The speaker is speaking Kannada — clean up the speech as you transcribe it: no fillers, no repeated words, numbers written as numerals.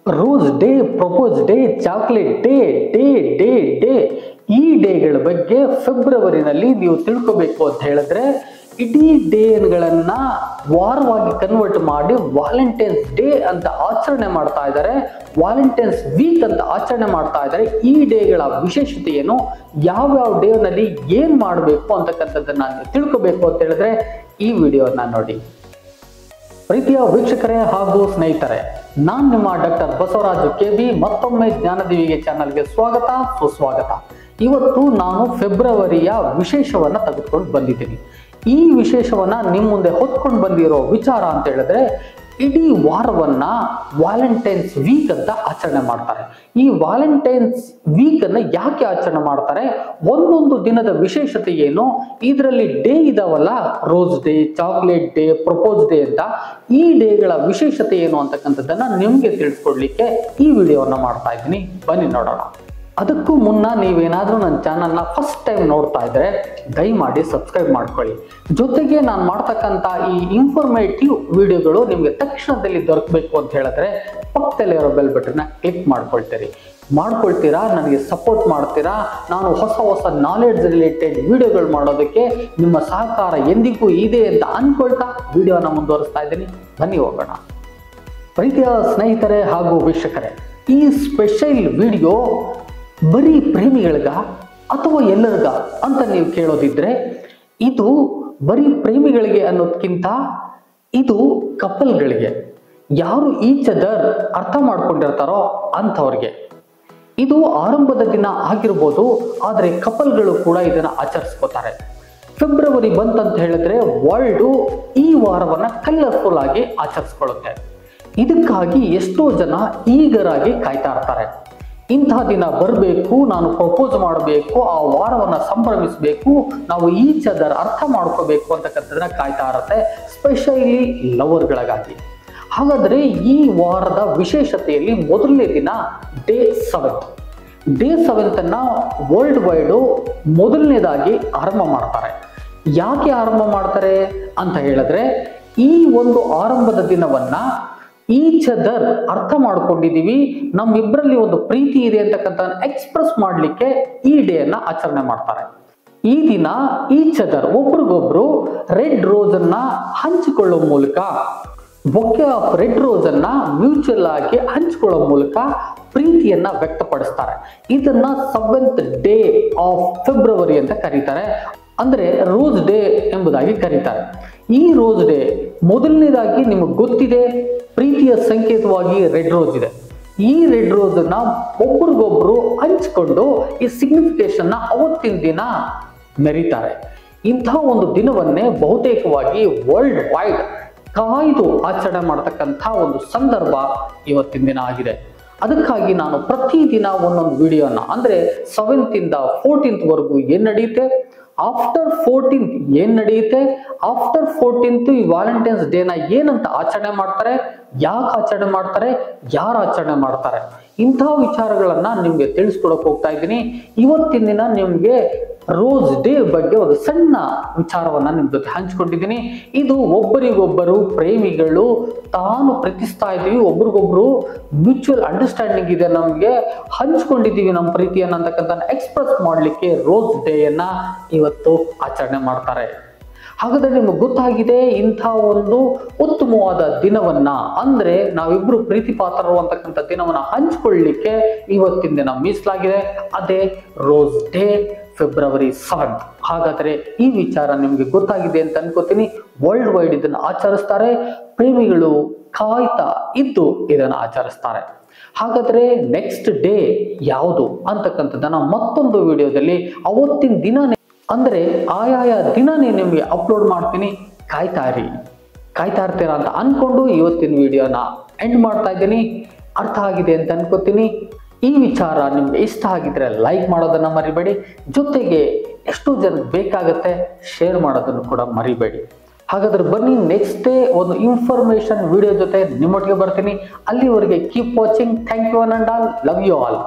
Rose day, propose day, chocolate day, day day day ಈ ಡೇಗಳ ಬಗ್ಗೆ ಫೆಬ್ರವರಿನಲ್ಲಿ ನೀವು ತಿಳ್ಕೋಬೇಕು ಅಂತ ಹೇಳಿದ್ರೆ ಇಡೀ ಡೇಗಳನ್ನ ವಾರವಾಗಿ ಕನ್ವರ್ಟ್ ಮಾಡಿ ವ್ಯಾಲೆಂಟೈನ್ಸ್ ಡೇ ಅಂತ ಆಚರಣೆ ಮಾಡ್ತಾ ಇದ್ದಾರೆ, ವ್ಯಾಲೆಂಟೈನ್ಸ್ ವೀಕ್ ಅಂತ ಆಚರಣೆ ಮಾಡ್ತಾ ಇದ್ದಾರೆ. ಈ ಡೇಗಳ ವಿಶೇಷತೆ ಏನು, ಯಾವ್ಯಾವ ಡೇನಲ್ಲಿ ಏನ್ ಮಾಡಬೇಕು ಅಂತಕ್ಕಂಥದ್ದನ್ನ ತಿಳ್ಕೋಬೇಕು ಅಂತ ಹೇಳಿದ್ರೆ ಈ ವಿಡಿಯೋನ ನೋಡಿ. ಪ್ರೀತಿಯ ವೀಕ್ಷಕರೇ ಹಾಗೂ ಸ್ನೇಹಿತರೆ, ನಾನು ನಿಮ್ಮ ಡಾಕ್ಟರ್ ಬಸವರಾಜು ಕೆಬಿ ಮತ್ತೊಮ್ಮೆ ಜ್ಞಾನದೀವಿಗೆ ಚಾನಲ್ಗೆ ಸ್ವಾಗತ, ಸುಸ್ವಾಗತ. ಇವತ್ತು ನಾನು ಫೆಬ್ರವರಿಯ ವಿಶೇಷವನ್ನ ತೆಗೆದುಕೊಂಡು ಬಂದಿದ್ದೀನಿ. ಈ ವಿಶೇಷವನ್ನ ನಿಮ್ಮ ಮುಂದೆ ಹೊತ್ಕೊಂಡು ಬಂದಿರೋ ವಿಚಾರ ಅಂತ ಹೇಳಿದ್ರೆ ಇಡೀ ವಾರವನ್ನ ವ್ಯಾಲೆಂಟೈನ್ಸ್ ವೀಕ್ ಅಂತ ಆಚರಣೆ ಮಾಡ್ತಾರೆ. ಈ ವ್ಯಾಲೆಂಟೈನ್ಸ್ ವೀಕ್ ಅನ್ನ ಯಾಕೆ ಆಚರಣೆ ಮಾಡ್ತಾರೆ, ಒಂದೊಂದು ದಿನದ ವಿಶೇಷತೆ ಏನು, ಇದರಲ್ಲಿ ಡೇ ಇದಾವಲ್ಲ, rose day, chocolate day, propose day ಅಂತ, ಈ ಡೇಗಳ ವಿಶೇಷತೆ ಏನು ಅಂತಕ್ಕಂಥದ್ದನ್ನ ನಿಮ್ಗೆ ತಿಳಿಸ್ಕೊಡ್ಲಿಕ್ಕೆ ಈ ವಿಡಿಯೋವನ್ನ ಮಾಡ್ತಾ ಇದ್ದೀನಿ. ಬನ್ನಿ ನೋಡೋಣ. ಅದಕ್ಕೂ ಮುನ್ನ ನೀವೇನಾದ್ರೂ ನನ್ನ ಚಾನಲ್ನ ಫಸ್ಟ್ ಟೈಮ್ ನೋಡ್ತಾ ಇದ್ರೆ ದಯಮಾಡಿ ಸಬ್ಸ್ಕ್ರೈಬ್ ಮಾಡ್ಕೊಳ್ಳಿ. ಜೊತೆಗೆ ನಾನು ಮಾಡ್ತಕ್ಕಂಥ ಈ ಇನ್ಫಾರ್ಮೇಟಿವ್ ವಿಡಿಯೋಗಳು ನಿಮಗೆ ತಕ್ಷಣದಲ್ಲಿ ದೊರಕಬೇಕು ಅಂತ ಹೇಳಿದ್ರೆ ಪಕ್ಕದಲ್ಲೇ ಇರೋ ಬೆಲ್ ಬಟನ್ನ ಕ್ಲಿಕ್ ಮಾಡ್ಕೊಳ್ತೀರಾ, ನನಗೆ ಸಪೋರ್ಟ್ ಮಾಡ್ತೀರಾ. ನಾನು ಹೊಸ ಹೊಸ ನಾಲೆಡ್ಜ್ ರಿಲೇಟೆಡ್ ವಿಡಿಯೋಗಳು ಮಾಡೋದಕ್ಕೆ ನಿಮ್ಮ ಸಹಕಾರ ಎಂದಿಗೂ ಇದೆ ಅಂತ ಅನ್ಕೊಳ್ತಾ ವಿಡಿಯೋನ ಮುಂದುವರಿಸ್ತಾ ಇದ್ದೀನಿ. ಬನ್ನಿ ಹೋಗೋಣ. ಪ್ರೀತಿಯ ಸ್ನೇಹಿತರೆ ಹಾಗೂ ವೀಕ್ಷಕರೇ, ಈ ಸ್ಪೆಷಲ್ ವಿಡಿಯೋ ಬರೀ ಪ್ರೇಮಿಗಳಿಗ ಅಥವಾ ಎಲ್ಲರಿಗ ಅಂತ ನೀವು ಕೇಳೋದಿದ್ರೆ ಇದು ಬರೀ ಪ್ರೇಮಿಗಳಿಗೆ ಅನ್ನೋದಕ್ಕಿಂತ ಇದು ಕಪಲ್ಗಳಿಗೆ, ಯಾರು ಈಚ್ ಅದರ್ ಅರ್ಥ ಮಾಡ್ಕೊಂಡಿರ್ತಾರೋ ಅಂಥವ್ರಿಗೆ. ಇದು ಆರಂಭದ ದಿನ ಆಗಿರ್ಬೋದು, ಆದರೆ ಕಪಲ್ಗಳು ಕೂಡ ಇದನ್ನ ಆಚರಿಸ್ಕೋತಾರೆ. ಫೆಬ್ರವರಿ ಬಂತಂತ ಹೇಳಿದ್ರೆ ವರ್ಲ್ಡ್ ಈ ವಾರವನ್ನ ಕಲರ್ಫುಲ್ ಆಗಿ ಆಚರಿಸ್ಕೊಳ್ಳುತ್ತೆ. ಇದಕ್ಕಾಗಿ ಎಷ್ಟೋ ಜನ ಈಗರಾಗಿ ಕಾಯ್ತಾ ಇರ್ತಾರೆ. ಇಂತಹ ದಿನ ಬರಬೇಕು, ನಾನು ಪ್ರಪೋಸ್ ಮಾಡಬೇಕು, ಆ ವಾರವನ್ನ ಸಂಭ್ರಮಿಸಬೇಕು, ನಾವು ಈಚ್ ಅದರ್ ಅರ್ಥ ಮಾಡ್ಕೋಬೇಕು ಅಂತಕ್ಕಂಥದ್ದನ್ನ ಕಾಯ್ತಾ ಇರುತ್ತೆ, ಸ್ಪೆಷಲಿ ಲವರ್ಗಳಿಗಾಗಿ. ಹಾಗಾದ್ರೆ ಈ ವಾರದ ವಿಶೇಷತೆಯಲ್ಲಿ ಮೊದಲನೇ ದಿನ ಡೇ 7. ಡೇ 7 ಅನ್ನ ವರ್ಲ್ಡ್ ವೈಡ್ ಮೊದಲನೇದಾಗಿ ಆರಂಭ ಮಾಡ್ತಾರೆ. ಯಾಕೆ ಆರಂಭ ಮಾಡ್ತಾರೆ ಅಂತ ಹೇಳಿದ್ರೆ ಈ ಒಂದು ಆರಂಭದ ದಿನವನ್ನ ಈಚ್ ಅದರ್ ಅರ್ಥ ಮಾಡ್ಕೊಂಡಿದೀವಿ, ನಮ್ಮಿಬ್ಬರಲ್ಲಿ ಒಂದು ಪ್ರೀತಿ ಇದೆ ಅಂತಕ್ಕಂಥ ಎಕ್ಸ್ಪ್ರೆಸ್ ಮಾಡ್ಲಿಕ್ಕೆ ಈ ಡೇ ಅನ್ನ ಆಚರಣೆ ಮಾಡ್ತಾರೆ. ಈ ದಿನ ಈಚ್ ಅದರ್ ಒಬ್ರಿಗೊಬ್ರು ರೆಡ್ ರೋಸ್ ಅನ್ನ ಹಂಚಿಕೊಳ್ಳೋ ಮೂಲಕ, ಬೊಕ್ಕೆ ಆಫ್ ರೆಡ್ ರೋಸ್ ಅನ್ನ ಮ್ಯೂಚುವಲ್ ಆಗಿ ಹಂಚಿಕೊಳ್ಳೋ ಮೂಲಕ ಪ್ರೀತಿಯನ್ನ ವ್ಯಕ್ತಪಡಿಸ್ತಾರೆ. ಇದನ್ನ 7th ಡೇ ಆಫ್ ಫೆಬ್ರವರಿ ಅಂತ ಕರೀತಾರೆ, ಅಂದ್ರೆ ರೋಸ್ ಡೇ ಎಂಬುದಾಗಿ ಕರೀತಾರೆ. ಈ ರೋಸ್ ಡೇ ಮೊದಲನೇದಾಗಿ ನಿಮಗೆ ಗೊತ್ತಿದೆ, ಪ್ರೀತಿಯ ಸಂಕೇತವಾಗಿ ರೆಡ್ ರೋಸ್ ಇದೆ. ಈ ರೆಡ್ ರೋಸ್ ಅನ್ನ ಒಬ್ರಿಗೊಬ್ರು ಹಂಚಿಕೊಂಡು ಈ ಸಿಗ್ನಿಫಿಕೇಶನ್ ಅವತ್ತಿನ ದಿನ ಮೆರೀತಾರೆ. ಇಂತಹ ಒಂದು ದಿನವನ್ನೇ ಬಹುತೇಕವಾಗಿ ವರ್ಲ್ಡ್ ವೈಡ್ ಕಾಯ್ದು ಆಚರಣೆ ಮಾಡತಕ್ಕಂಥ ಒಂದು ಸಂದರ್ಭ ಇವತ್ತಿನ ದಿನ ಆಗಿದೆ. ಅದಕ್ಕಾಗಿ ನಾನು ಪ್ರತಿದಿನ ಒಂದೊಂದು ವಿಡಿಯೋನ, ಅಂದ್ರೆ 7th ಇಂದ 14th ವರೆಗೂ ಏನ್ ನಡೆಯುತ್ತೆ, ಆಫ್ಟರ್ 14th ಏನ್ ನಡೆಯುತ್ತೆ, ಆಫ್ಟರ್ 14th ಈ ವ್ಯಾಲೆಂಟೈನ್ಸ್ ಡೇನ ಏನಂತ ಆಚರಣೆ ಮಾಡ್ತಾರೆ, ಯಾಕೆ ಆಚರಣೆ ಮಾಡ್ತಾರೆ, ಯಾರು ಆಚರಣೆ ಮಾಡ್ತಾರೆ, ಇಂತಹ ವಿಚಾರಗಳನ್ನ ನಿಮ್ಗೆ ತಿಳಿಸ್ಕೊಡಕ್ ಹೋಗ್ತಾ ಇದ್ದೀನಿ. ಇವತ್ತಿನ ದಿನ ನಿಮ್ಗೆ ರೋಸ್ ಡೇ ಬಗ್ಗೆ ಒಂದು ಸಣ್ಣ ವಿಚಾರವನ್ನ ನಿಮ್ ಜೊತೆ ಹಂಚ್ಕೊಂಡಿದ್ದೀನಿ. ಇದು ಒಬ್ಬರಿಗೊಬ್ಬರು ಪ್ರೇಮಿಗಳು ತಾನು ಪ್ರೀತಿಸ್ತಾ ಇದ್ದೀವಿ, ಒಬ್ರಿಗೊಬ್ರು ಮ್ಯೂಚುವಲ್ ಅಂಡರ್ಸ್ಟ್ಯಾಂಡಿಂಗ್ ಇದೆ, ನಮ್ಗೆ ಹಂಚ್ಕೊಂಡಿದ್ದೀವಿ ನಮ್ಮ ಪ್ರೀತಿಯನ್ನ ಅಂತಕ್ಕಂಥ ಎಕ್ಸ್ಪ್ರೆಸ್ ಮಾಡ್ಲಿಕ್ಕೆ ರೋಸ್ ಡೇ ಅನ್ನ ಇವತ್ತು ಆಚರಣೆ ಮಾಡ್ತಾರೆ. ಹಾಗಾದ್ರೆ ನಿಮ್ಗೆ ಗೊತ್ತಾಗಿದೆ, ಇಂಥ ಒಂದು ಉತ್ತಮವಾದ ದಿನವನ್ನ, ಅಂದ್ರೆ ನಾವಿಬ್ರು ಪ್ರೀತಿ ಪಾತ್ರರು ಅಂತಕ್ಕಂಥ ದಿನವನ್ನ ಹಂಚ್ಕೊಳ್ಳಿಕ್ಕೆ ಇವತ್ತಿನ ದಿನ ಮೀಸಲಾಗಿದೆ. ಅದೇ ರೋಸ್ ಡೇ, ಫೆಬ್ರವರಿ 7. ಹಾಗಾದ್ರೆ ಈ ವಿಚಾರ ನಿಮ್ಗೆ ಗೊತ್ತಾಗಿದೆ ಅಂತ ಅನ್ಕೋತೀನಿ. ವರ್ಲ್ಡ್ ವೈಡ್ ಇದನ್ನ ಆಚರಿಸ್ತಾರೆ, ಪ್ರೇಮಿಗಳು ಕಾಯ್ತಾ ಇದ್ದು ಇದನ್ನ ಆಚರಿಸ್ತಾರೆ. ಹಾಗಾದ್ರೆ ನೆಕ್ಸ್ಟ್ ಡೇ ಯಾವುದು ಅಂತಕ್ಕಂಥದ್ದನ್ನ ಮತ್ತೊಂದು ವಿಡಿಯೋದಲ್ಲಿ ಅವತ್ತಿನ ದಿನನೇ, ಅಂದ್ರೆ ಆಯಾಯ ದಿನನೇ ನಿಮ್ಗೆ ಅಪ್ಲೋಡ್ ಮಾಡ್ತೀನಿ. ಕಾಯ್ತಾ ಇರ್ತೀರಾ ಅಂತ ಅನ್ಕೊಂಡು ಇವತ್ತಿನ ವಿಡಿಯೋನ ಎಂಡ್ ಮಾಡ್ತಾ ಇದ್ದೀನಿ. ಅರ್ಥ ಆಗಿದೆ ಅಂತ ಅನ್ಕೋತೀನಿ. ಈ ವಿಚಾರ ನಿಮ್ಗೆ ಇಷ್ಟ ಆಗಿದ್ರೆ ಲೈಕ್ ಮಾಡೋದನ್ನ ಮರಿಬೇಡಿ, ಜೊತೆಗೆ ಎಷ್ಟು ಜನ ಬೇಕಾಗತ್ತೆ ಶೇರ್ ಮಾಡೋದನ್ನು ಕೂಡ ಮರಿಬೇಡಿ. ಹಾಗಾದ್ರೆ ಬನ್ನಿ, ನೆಕ್ಸ್ಟ್ ಡೇ ಒಂದು ಇನ್ಫಾರ್ಮೇಶನ್ ವಿಡಿಯೋ ಜೊತೆ ನಿಮ್ಮೊಟ್ಟಿಗೆ ಬರ್ತೀನಿ. ಅಲ್ಲಿವರೆಗೆ keep watching. Thank you one and all. Love you all.